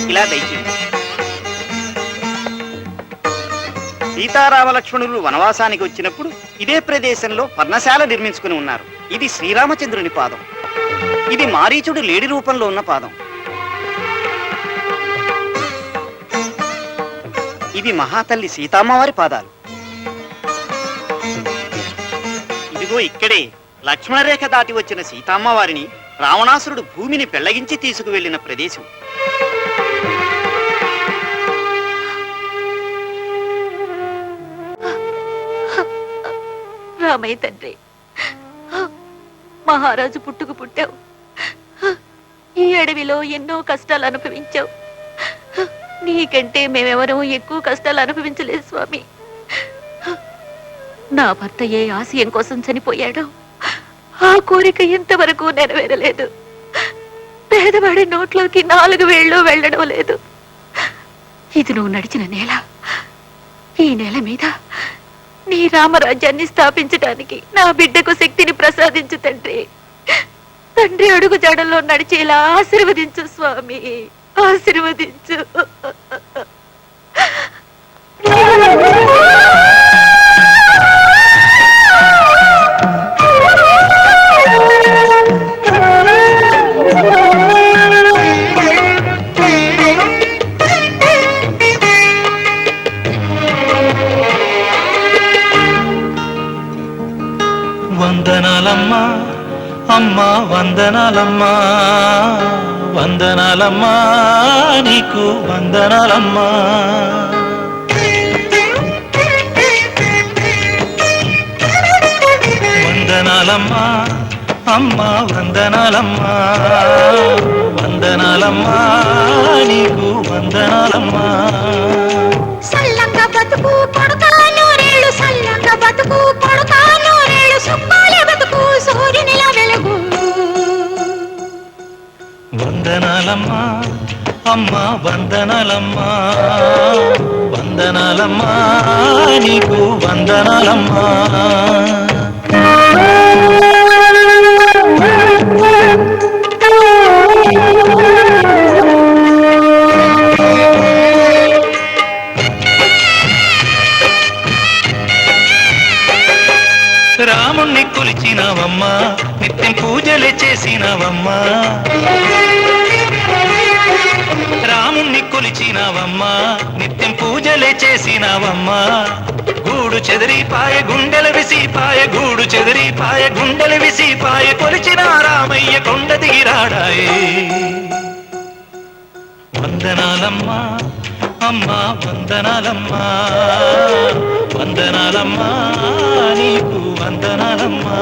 ఇలా దయచేయండి. సీతారామ లక్ష్మణులు వనవాసానికి వచ్చినప్పుడు ఇదే ప్రదేశంలో పర్ణశాల నిర్మించుకుని ఉన్నారు. ఇది శ్రీరామచంద్రుని పాదం. ఇది మారీచుడు లేడి రూపంలో ఉన్న పాదం. ఇవి మహాతల్లి సీతామ్మవారి పాదాలు. ఇదిగో ఇక్కడే లక్ష్మణరేఖ దాటి వచ్చిన సీతామ్మవారిని రావణాసురుడు భూమిని పెళ్లగించి తీసుకువెళ్లిన ప్రదేశం. రామయ్య తండ్రి, మహారాజు పుట్టుకు పుట్టావు. ఈ అడవిలో ఎన్నో కష్టాలు అనుభవించావు. నీకంటే మేమెవరూ ఎక్కువ కష్టాలు అనుభవించలేదు స్వామి. నా భర్త ఏ ఆశయం కోసం చనిపోయాడో ఆ కోరిక ఇంతవరకు నెరవేరలేదు. పేదవాడి నోట్లోకి 4 వేళ్ళు వెళ్ళడం లేదు. ఇది నువ్వు నడిచిన నేల. ఈ నేల మీద నీ రామరాజ్యాన్ని స్థాపించడానికి నా బిడ్డకు శక్తిని ప్రసాదించు తండ్రి. తండ్రి అడుగు జాడల్లో నడిచేలా ఆశీర్వదించు స్వామి, ఆశీర్వదించు. వందనాలమ్మా అమ్మా, వందనాలమ్మా, వందనాలమ్మా, నీకు వందనాలమ్మా. వందనాలమ్మా అమ్మా, వందనాలమ్మా, వందనాలమ్మా, నీకు వందనాలమ్మా. సల్లంగా బతుకు కొడుకా నూరేళ్ళు, సల్లంగా బతుకు కొడుకా నూరేళ్ళు, సుప్పాల బతుకు సూర్యునిలా వెలుగు. వందనాలమ్మా అమ్మా, వందనాలమ్మా, వందనాలమ్మా, నీకు వందనాలమ్మా. రాముణ్ణి కొలిచినవమ్మా, నిత్యం పూజలే చేసినవమ్మా. రాముణ్ణి కొలిచినవమ్మా, నిత్యం పూజలే చేసినవమ్మా. గూడు చెదిరిపాయ గుండెల విసిపాయ, గూడు చెదిరిపాయ గుండెల విసిపాయ, కొలిచిన రామయ్య కొండ దిగిరాడాయే. వందనాలమ్మా అమ్మా, వందనాలమ్మా, వందనాలమ్మా, నీకు వందనాలమ్మా.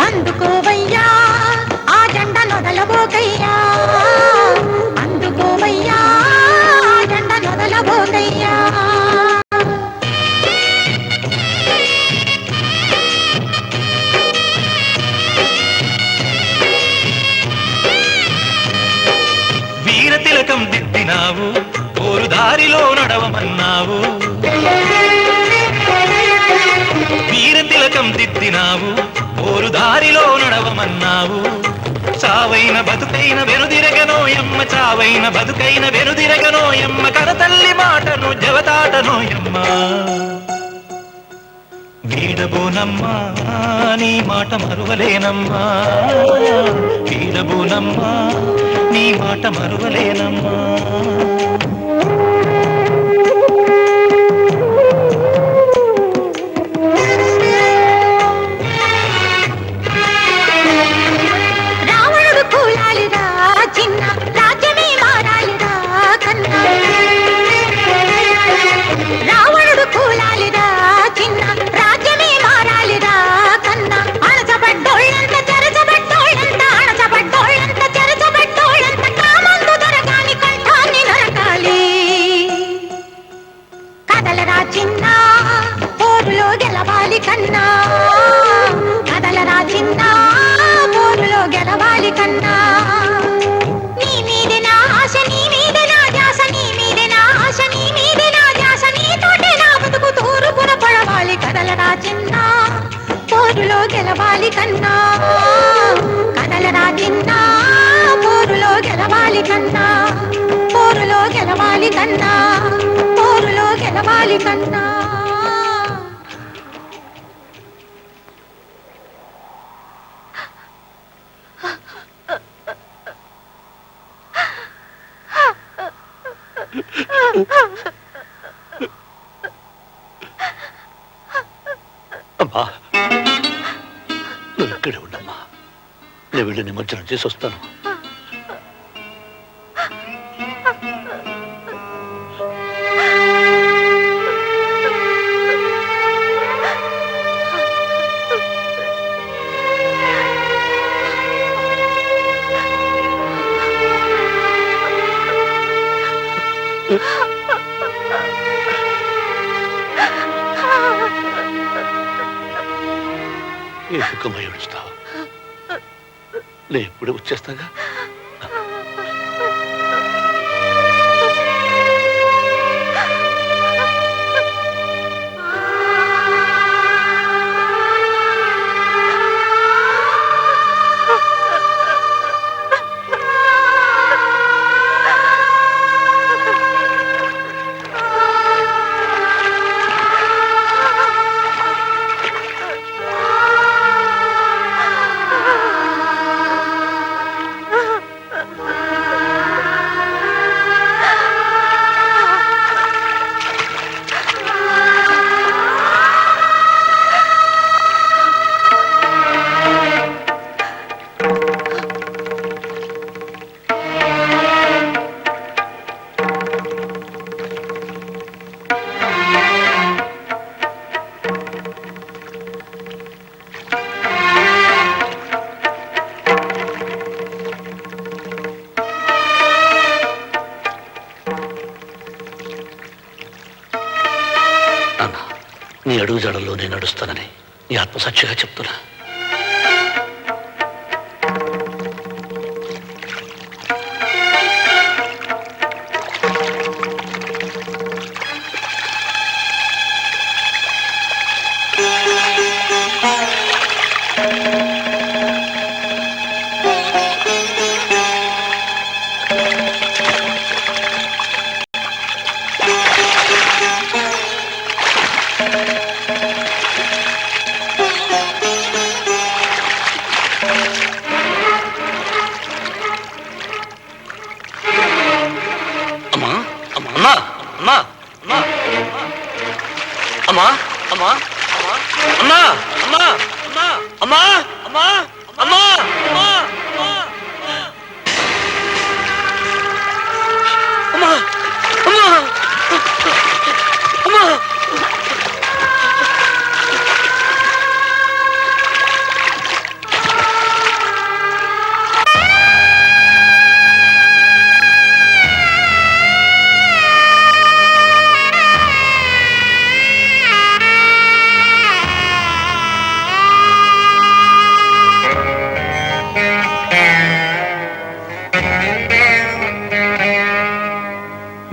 అందుకోవయ్యా ఆ జెండ నొదలబోకయ్యా, అందుకోవయ్యా ఆ జెండ నొదలబోకయ్యా. వీర తిలకం దిద్దినావు, ఓరు దారిలో నడవమన్నావు. వీర తిలకం దిద్దినావు, ఓరు దారిలో నడవమన్నావు. చావైన బతుకైన వెనుదిరగనోయమ్మ, చావైన బతుకైన వెనుదిరగనోయమ్మ, కరతల్లి మాటను జవతాటనోయమ్మ. వీడబోనమ్మా నీ మాట మరువలేనమ్మా, వీడబోనమ్మా నీ మాట మరువలేనమ్మా. గెలవాలి కన్నా కదలరా చిన్న పోరులో గెలవాలి కన్నా నీ మీదే నా ఆశ నీ మీదే నా ధ్యాస నీ మీదే నా ఆశ నీ మీదే నా ధ్యాస నీతోటే నా బతుకు తూరుపున పడవాలి కదలరా చిన్న పోరులో గెలవాలి కన్నా కదలరా చిన్న పోరులో గెలవాలి కన్నా పోరులో గెలవాలి కన్నా పోరులో గెలవాలి కన్నా అమ్మా నువ్వు ఇక్కడే ఉండమ్మా నేను వెళ్ళి నిమజ్జనం చేసి వస్తాను. ఎందుకమ్మా ఏడుస్తావు? నేను ఎప్పుడు వచ్చేస్తాగా. నీ అడుగు జాడల్లో నేను నడుస్తానని నీ ఆత్మసాక్షిగా చెప్తున్నా.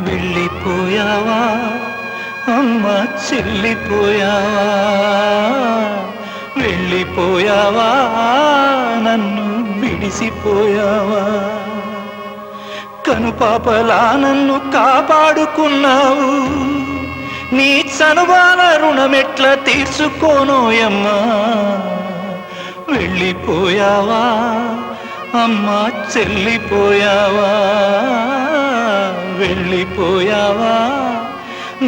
వెళ్ళిపోయావా అమ్మ చెల్లిపోయావా, వెళ్ళిపోయావా నన్ను విడిసిపోయావా, కనుపాపలా నన్ను కాపాడుకున్నావు, నీ చనువాల రుణమెట్ల తీర్చుకోనోయమ్మా. వెళ్ళిపోయావా అమ్మా చెల్లిపోయావా, వెళ్ళిపోయావా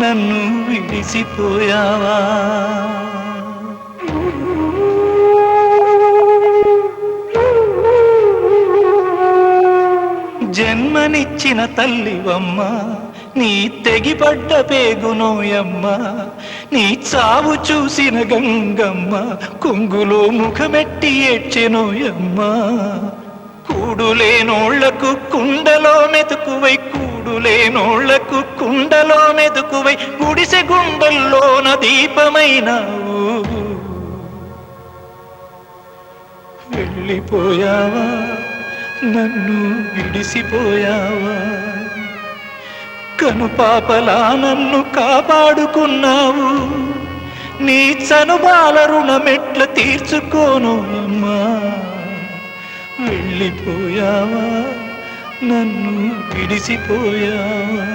నన్ను విడిసిపోయావా. జన్మనిచ్చిన తల్లివమ్మ, నీ తెగిపడ్డ పేగునోయమ్మ, నీ చావు చూసిన గంగమ్మ కొంగులో ముఖమెట్టి ఏడ్చెనోయమ్మ. కూడులేనోళ్లకు కుండలో మెతుకువై, కూడులేనోళ్లకు కుండలో మెతుకువై, గుడిసె గుండెల్లోన దీపమైనావు. వెళ్ళిపోయావా నన్ను విడిసిపోయావా కనుపాపలా నన్ను కాపాడుకున్నావు నీ చనుబాల రుణమెట్ల తీర్చుకోను అమ్మా వెళ్ళిపోయావా నన్ను విడిసిపోయావా